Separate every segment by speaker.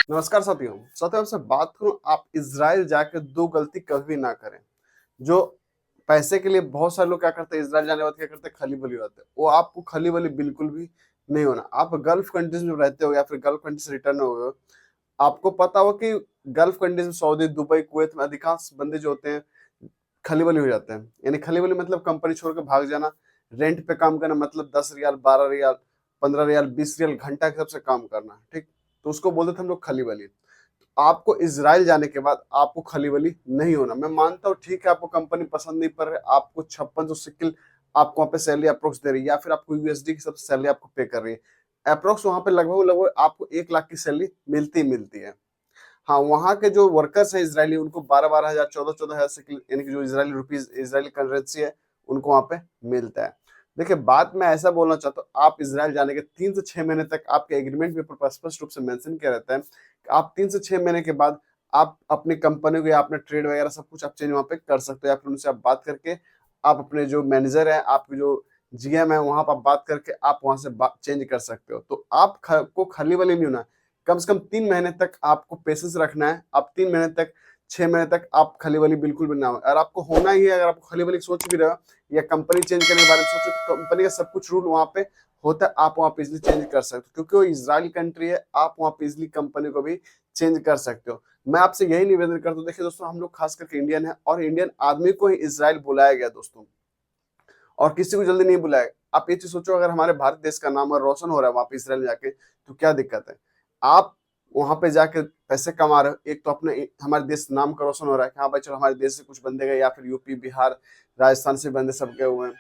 Speaker 1: नमस्कार साथियों। आपसे बात करूं, आप इज़राइल जाकर दो गलती कभी भी ना करें। जो पैसे के लिए बहुत सारे लोग क्या करते हैं, इज़राइल जाने के बाद क्या करते हैं, खली-बली हो जाते हैं। वो आपको खली-बली बिल्कुल भी नहीं होना। आप गल्फ कंट्रीज़ में रहते हो या फिर गल्फ कंट्री से रिटर्न हो गए हो, आपको पता हो कि गल्फ कंट्रीज़ में सऊदी, दुबई, कुवैत में अधिकांश बंदे जो होते हैं, खली-बली हो जाते हैं। यानी खली-बली मतलब कंपनी छोड़ के भाग जाना, रेंट पे काम करना, मतलब 10 रियाल, 12 रियाल, 15 रियाल, 20 रियाल घंटा के हिसाब से काम करना, ठीक? तो उसको बोलते थे हम लोग खली-बली। आपको इज़राइल जाने के बाद आपको खली-बली नहीं होना। मैं मानता हूँ ठीक है, आपको कंपनी पसंद नहीं पड़ रही है, आपको 5600 शेकेल आपको वहाँ पे सैलरी अप्रोक्स दे रही है या फिर आपको यूएसडी के हिसाब से सैलरी आपको पे कर रही है। अप्रोक्स वहाँ पे लगभग-लगभग आपको 1 लाख की सैलरी मिलती ही मिलती है। हाँ, वहाँ के जो वर्कर्स हैं इज़राइली, उनको 12-12 हज़ार, 14-14 हज़ार शेकेल यानी कि जो इज़राइली रुपीज़, इज़राइली करेंसी है, उनको वहाँ पे मिलता है। देखिए, बात मैं ऐसा बोलना चाहता हूँ, आप इज़राइल जाने के 3 से 6 महीने तक आपके एग्रीमेंट पेपर पर स्पष्ट रूप से मेंशन किया रहता है कि आप 3 से 6 महीने के बाद आप अपनी कंपनी को या अपना ट्रेड वगैरह सब कुछ आप चेंज वहाँ पे कर सकते हो या फिर उनसे आप बात करके आप अपने जो मैनेजर हैं, आपके जो जीएम है, वहाँ पर आप बात करके आप वहाँ से बा चेंज कर सकते हो। तो आप ख को खली-वली नहीं होना। कम से कम 3 महीने तक आपको पेशेंस रखना है। आप 3 महीने तक, 6 महीने तक आप खली-वली बिल्कुल भी ना हो। अगर आपको होना ही है, अगर आपको खली-वली सोच भी रहे हो या कंपनी चेंज करने के बारे में सोचो, तो कंपनी का सब कुछ रूल वहाँ पे होता है, आप वहाँ पे इज़िली चेंज कर सकते हो। क्योंकि वो इज़राइल कंट्री है, आप वहाँ पे इज़िली कंपनी को भी चेंज कर सकते हो। मैं आपसे यही निवेदन करता हूँ, देखिए दोस्तों, हम लोग खास करके इंडियन हैं और इंडियन आदमी को ही इज़राइल बुलाया गया दोस्तों, और किसी को जल्दी नहीं बुलाया। आप ये चीज़ सोचो, अगर हमारे भारत देश का नाम और रोशन हो रहा है वहाँ पे इज़राइल जाके, तो क्या दिक्कत है? आप वहाँ पे जाके पैसे कमा रहे हो, एक तो अपने हमारे देश नाम का रोशन हो रहा है कि हाँ भाई चलो हमारे देश से कुछ बंदे गए या फिर यूपी, बिहार, राजस्थान से बंदे सब गए हुए हैं।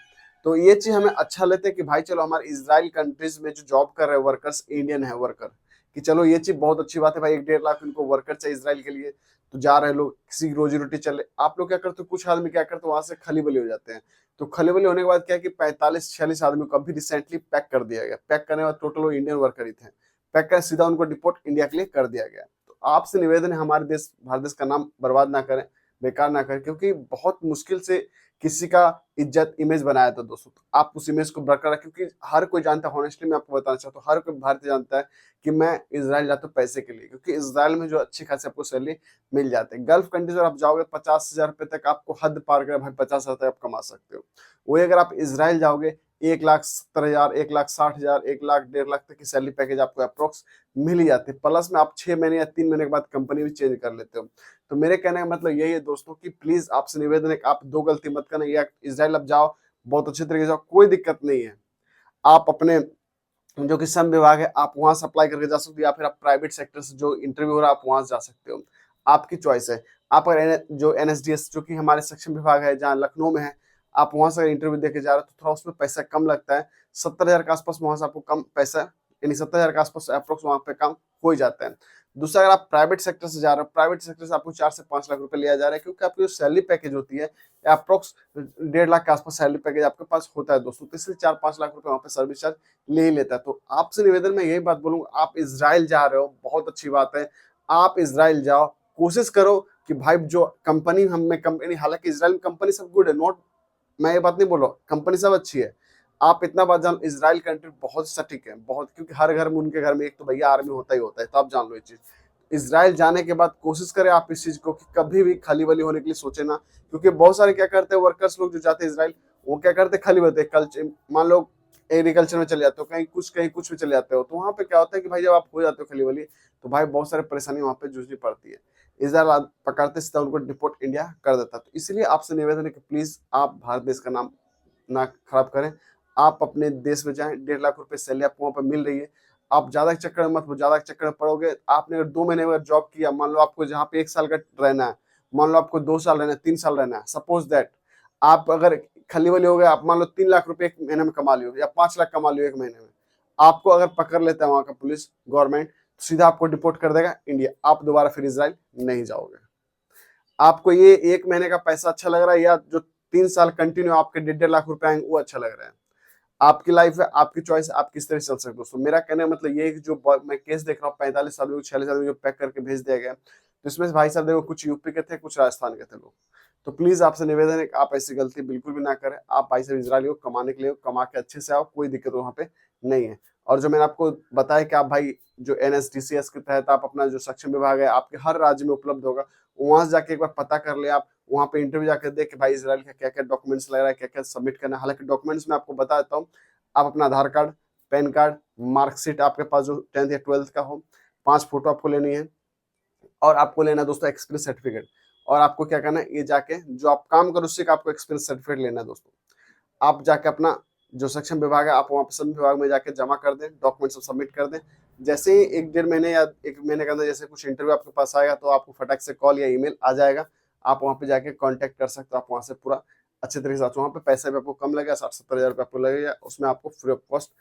Speaker 1: तो ये चीज़ हमें अच्छा लगता है कि भाई चलो हमारे इज़राइल कंट्रीज़ में जो जॉब कर रहे हैं वर्कर्स, इंडियन है वर्कर, कि चलो ये चीज़ बहुत अच्छी बात है भाई, 1 डेढ़ लाख उनको वर्कर चाहिए इज़राइल के लिए, तो जा रहे हैं लोग, किसी की रोज़ी-रोटी चले। आप लोग क्या करते हो, कुछ आदमी क्या करते हो, वहाँ से खली-बली हो जाते हैं। तो खली-बली होने के बाद क्या है कि 45-46 आदमी को अभी रिसेंटली पैक कर दिया गया। पैक करने के बाद टोटल वो इंडियन वर्कर ही थे। पैक कर सीधा उनको डिपोर्ट इंडिया के लिए कर दिया गया। तो आपसे निवेदन है, हमारे देश, भारत देश का नाम बर्बाद ना करें, बेकार ना करें, क्योंकि बहुत मुश्किल से किसी का इज्जत, इमेज बनाया था दोस्तों। तो आप उस इमेज को बरकरार रखें, क्योंकि हर कोई जानता है, हॉनेस्टली मैं आपको बताना चाहता हूँ, हर कोई भारतीय जानता है कि मैं इज़राइल जाता हूँ पैसे के लिए, क्योंकि इज़राइल में जो अच्छी खासी आपको सैलरी मिल जाती है। गल्फ कंट्रीज़ में आप जाओगे 50,000 रुपए तक आपको हद पार कर भाई 50,000 तक आप कमा सकते हो। वही अगर आप इज़राइल जाओगे, 1,70,000, 1,60,000, 1 लाख, डेढ़ लाख तक की सैलरी पैकेज आपको अप्रॉक्स मिल ही जाती है। प्लस में आप 6 महीने या 3 महीने के बाद कंपनी भी चेंज कर लेते हो। तो मेरे कहने का मतलब यही है दोस्तों कि प्लीज़ आपसे निवेदन है कि आप 2 गलती मत करना, या इज़राइल आप जाओ, बहुत अच्छे तरीके से जाओ, कोई दिक्कत नहीं है। आप अपने जो कि श्रम विभाग है, आप वहाँ से अप्लाई करके जा सकते हो या फिर आप प्राइवेट सेक्टर से जो इंटरव्यू हो रहा है, आप वहाँ से जा सकते हो। आपकी चॉइस है। आप अगर जो एनएसडीएस जो कि हमारे सक्षम विभाग है, जहाँ लखनऊ में है, आप वहाँ से इंटरव्यू देके जा रहे हो, तो थोड़ा उसमें पैसा कम लगता है। 70,000 के आसपास वहाँ से आपको कम पैसा, यानी 70,000 के आसपास अप्रोक्स वहाँ पे काम हो ही जाता है। दूसरा, अगर आप प्राइवेट सेक्टर से जा रहे हो, प्राइवेट सेक्टर से आपको 4 से 5 लाख रुपए लिया जा रहा है, क्योंकि आपकी जो सैलरी पैकेज होती है, अप्रोक्स 1.5 लाख के आसपास सैलरी पैकेज आपके पास होता है दोस्तों। तो इसलिए 4-5 लाख रुपए वहाँ पे सर्विस चार्ज ले ही लेता है। तो आपसे निवेदन मैं यही बात बोलूँगा, आप इज़राइल जा रहे हो, बहुत अच्छी बात है। आप इज़राइल जाओ, कोशिश करो कि भाई जो कंपनी हम कंपनी, हालाँकि इज़राइल में कंपनी सब गुड है, नॉट, मैं ये बात नहीं बोल रहा हूँ, कंपनी सब अच्छी है। आप इतना बात जान, इज़राइल कंट्री बहुत सटीक है, बहुत, क्योंकि हर घर में, उनके घर में एक तो भैया आर्मी होता ही होता है, तो आप जान लो ये चीज़। इज़राइल जाने के बाद कोशिश करें आप इस चीज़ को कि कभी भी खली-बली होने के लिए सोचे ना, क्योंकि बहुत सारे क्या करते हैं वर्कर्स लोग जो जाते हैं इज़राइल, वो क्या करते हैं, खली होते हैं। मान लो एग्रीकल्चर में चले जाते हो, कहीं कुछ में चले जाते हो, तो वहाँ पे क्या होता है कि भाई जब आप हो जाते हो खली-बली, तो भाई बहुत सारी परेशानी वहाँ पे जूझनी पड़ती है। इज़राइल पकड़ते सीधा उनको डिपोर्ट इंडिया कर देता है। तो इसलिए आपसे निवेदन है कि प्लीज़ आप भारत देश का नाम ना खराब करें। आप अपने देश में जाएँ, 1.5 लाख रुपए सैलरी आपको वहाँ पे मिल रही है। आप ज़्यादा के चक्कर में मत, ज़्यादा के चक्कर में पड़ोगे। आपने अगर 2 महीने अगर जॉब किया, मान लो आपको जहाँ पे 1 साल का रहना है, मान लो आपको 2 साल रहना है, 3 साल रहना है, सपोज़ दैट आप अगर खली-वली हो गए, आप मान लो 3 लाख रुपए 1 महीने में कमा लियो या 5 लाख कमा लियो 1 महीने में। आपको अगर पकड़ लेता है वहाँ का पुलिस, गवर्नमेंट, सीधा आपको डिपोर्ट कर देगा इंडिया। आप दोबारा फिर इज़राइल नहीं जाओगे। आपको ये 1 महीने का पैसा अच्छा लग रहा है या जो 3 साल कंटिन्यू आपके डेढ़ लाख रुपए आएँगे वो अच्छा लग रहा है? आपकी लाइफ है, आपकी चॉइस है, आप किस तरह से चल सकते हो दोस्तों। मेरा कहने का मतलब ये है कि जो मैं केस देख रहा हूँ, 45 आदमी को, 46 आदमी को पैक करके भेज दिया गया, तो इसमें से भाई साहब देखो कुछ यूपी के थे, कुछ राजस्थान के थे लोग। तो प्लीज आपसे निवेदन है कि आप ऐसी गलती बिल्कुल भी ना करें। आप भाई साहब इजराइल हो, कमाने के लिए हो, कमा के अच्छे से आओ, कोई दिक्कत वहां पे नहीं है। और जो मैंने आपको बताया कि आप भाई जो एनएसडीसीएस के तहत आप अपना जो सक्षम विभाग है आपके हर राज्य में उपलब्ध होगा, वहां से जाके एक बार पता कर ले आप, वहां पे इंटरव्यू जाकर देख कि भाई इजराइल का क्या क्या डॉक्यूमेंट्स लग रहा है, क्या क्या सबमिट करना है। हालांकि डॉक्यूमेंट्स में आपको बता देता हूँ, आप अपना आधार कार्ड, पैन कार्ड, मार्कशीट आपके पास जो 10th या 12th का हो, 5 फोटो आपको लेनी है, और आपको लेना है दोस्तों एक्सपीरियंस सर्टिफिकेट। और आपको क्या करना है, ये जाके जो आप काम करो उससे आपको एक्सपीरियंस सर्टिफिकेट लेना है दोस्तों। आप जाके अपना जो सक्षम विभाग है आप वहाँ पे सभी विभाग में जाके जमा कर दें, डॉक्यूमेंट सब सबमिट कर दें। जैसे ही 1-1.5 महीने या 1 महीने के अंदर जैसे कुछ इंटरव्यू आपके पास आएगा तो आपको फटाक से कॉल या ईमेल आ जाएगा। आप वहाँ पे जाके कांटेक्ट कर सकते हो, आप वहाँ से पूरा अच्छे तरीके से, वहाँ पे पैसा भी आपको कम लगेगा, 60-70 हज़ार रुपये आपको लगेगा। उसमें आपको फ्री ऑफ कॉस्ट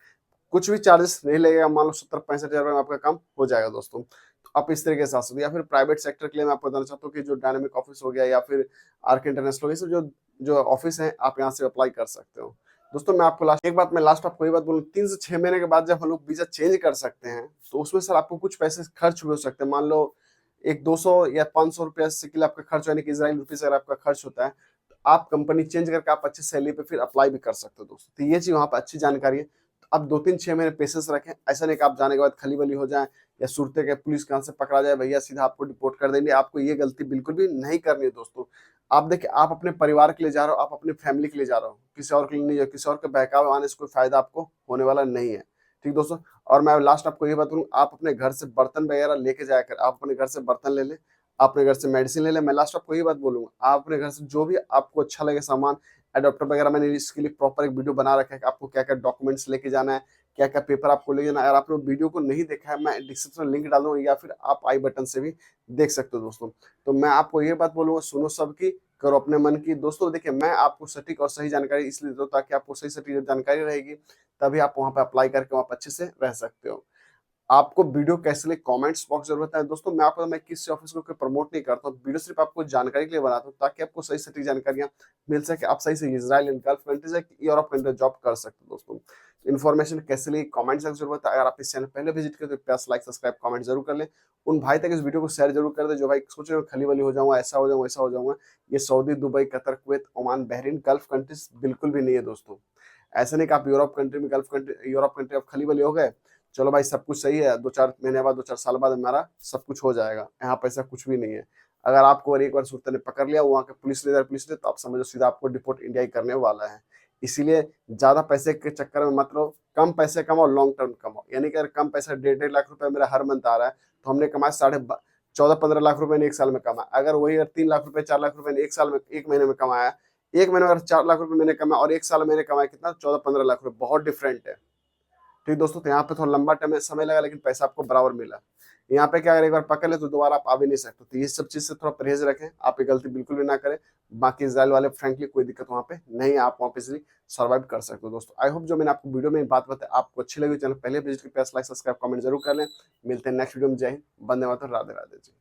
Speaker 1: कुछ भी चार्जेस नहीं लगेगा, मान लो 70-65 हज़ार रुपये में आपका काम हो जाएगा दोस्तों। तो आप इस तरीके से आ सकते हो। या फिर प्राइवेट सेक्टर के लिए मैं आपको बताना चाहता हूँ कि जो डायनामिक ऑफिस हो गया या फिर आर्क इंटरनेशनल, ये सब जो जो ऑफिस है आप यहाँ से अप्लाई कर सकते हो दोस्तों। मैं आपको लास्ट आपको ये बात बोलूँ, 3 से 6 महीने के बाद जब हम लोग वीजा चेंज कर सकते हैं तो उसमें सर आपको कुछ पैसे खर्च भी हो सकते हैं। मान लो एक 200 या 500 रुपया से के लिए आपका खर्च, यानी कि इजराइल रुपीज अगर आपका खर्च होता है तो आप कंपनी चेंज करके आप अच्छी सैलरी पे फिर अप्लाई भी कर सकते हो दोस्तों। तो ये चीज वहाँ पे अच्छी जानकारी है। तो आप 2-3-6 महीने पेशेंस रखें, ऐसा नहीं कि आप जाने के बाद खली बली हो जाए या सुरते के पुलिस कहाँ से पकड़ा जाए, भैया सीधा आपको डिपोर्ट कर देंगे। आपको ये गलती बिल्कुल भी नहीं करनी है दोस्तों। आप देखिए, आप अपने परिवार के लिए जा रहे हो, आप अपनी फैमिली के लिए जा रहे हो, किसी और के लिए नहीं है। किसी और के बहकावे आने से कोई फायदा आपको होने वाला नहीं है, ठीक दोस्तों। और मैं लास्ट आपको ये बताऊँ, आप अपने घर से बर्तन वगैरह लेके जाया कर, आप अपने घर से बर्तन ले लें, अपने घर से मेडिसिन ले लें। मैं लास्ट आपको ये बात बोलूंगा, आप अपने घर से जो भी आपको अच्छा लगे सामान, एडोप्टर वगैरह, मैंने इसके लिए प्रॉपर एक वीडियो बना रखा है कि आपको क्या क्या डॉक्यूमेंट्स लेके जाना है, क्या क्या पेपर आपको ले जाना है। अगर आपने वीडियो को नहीं देखा है, मैं डिस्क्रिप्शन में लिंक डाल दूंगा या फिर आप आई बटन से भी देख सकते हो दोस्तों। तो मैं आपको ये बात बोलूंगा, सुनो सबकी, करो अपने मन की दोस्तों। देखिए, मैं आपको सटीक और सही जानकारी इसलिए देता हूँ ताकि आपको सही सटीक जानकारी रहेगी, तभी आप वहाँ पे अप्लाई करके वहाँ पे अच्छे से रह सकते हो। आपको वीडियो कैसे लगे कमेंट्स बॉक्स जरूर बताएं दोस्तों। मैं किसी ऑफिस को प्रमोट नहीं करता हूँ, वीडियो सिर्फ आपको जानकारी के लिए बनाता हूँ ताकि आपको सही सटीक जानकारियां मिल सके, आप सही से इजराइल एंड गल्फ कंट्रीज या यूरोप कंट्री जॉब कर सकते हो दोस्तों। इन्फॉर्मेशन कैसे लगी कमेंट सेक्शन जरूर बताएं। अगर आप इस चैनल पहले विजिट करें तो प्लस लाइक सब्सक्राइब कमेंट जरूर कर लें। उन भाई तक इस वीडियो को शेयर जरूर कर दे जो भाई सोच रहे हो खली वली हो जाऊंगा, ऐसा हो जाऊंगा, ऐसा हो जाऊंगा। ये Saudi, Dubai, Qatar, Kuwait, Oman, Bahrain, gulf countries बिल्कुल भी नहीं है दोस्तों। ऐसा नहीं कि आप यूरोप कंट्री में, गल्फ कंट्री, यूरोप कंट्री आप खली वली हो गए, चलो भाई सब कुछ सही है, 2-4 महीने बाद, 2-4 साल बाद हमारा सब कुछ हो जाएगा। यहाँ पे ऐसा कुछ भी नहीं है। अगर आपको एक बार सुरते ने पकड़ लिया, वहाँ के पुलिस ने, तो आप समझो सीधा आपको डिपोर्ट इंडिया ही करने वाला है। इसीलिए ज्यादा पैसे के चक्कर में मत रहो, कम पैसे कमाओ, लॉन्ग टर्म कमाओ। यानी कि अगर कम पैसा 1.5 लाख रुपए मेरा हर मंथ आ रहा है तो हमने कमाया 14-15 लाख रुपए ने एक साल में कमाया। अगर वही 3 लाख रुपए, 4 लाख रुपए ने एक साल में, एक महीने में कमाया, एक महीने में अगर 4 लाख रुपए मैंने कमाया और एक साल मैंने कमाया कितना, 14-15 लाख रुपए, बहुत डिफरेंट है, ठीक दोस्तों। तो यहाँ पे थोड़ा लंबा टाइम समय लगा लेकिन पैसा आपको बराबर मिला। यहाँ पे क्या, अगर एक बार पकड़ ले तो दोबारा आप आ भी नहीं सकते। तो ये सब चीज से थोड़ा परहेज रखें, आप ये गलती बिल्कुल भी ना करें। बाकी इजराइल वाले फ्रेंकली कोई दिक्कत वहाँ पे नहीं है, आप वहाँ पे इजिली सर्वाइव कर सकते हो दोस्तों। आई होप जो मैंने आपको वीडियो में बात बताई आपको अच्छी लगी। चैनल पहले विजिट करके लाइक सब्सक्राइब कमेंट जरूर कर लें। मिलते हैं नेक्स्ट वीडियो में। जय हिंद, वंदे मातरम, राधे राधे जी।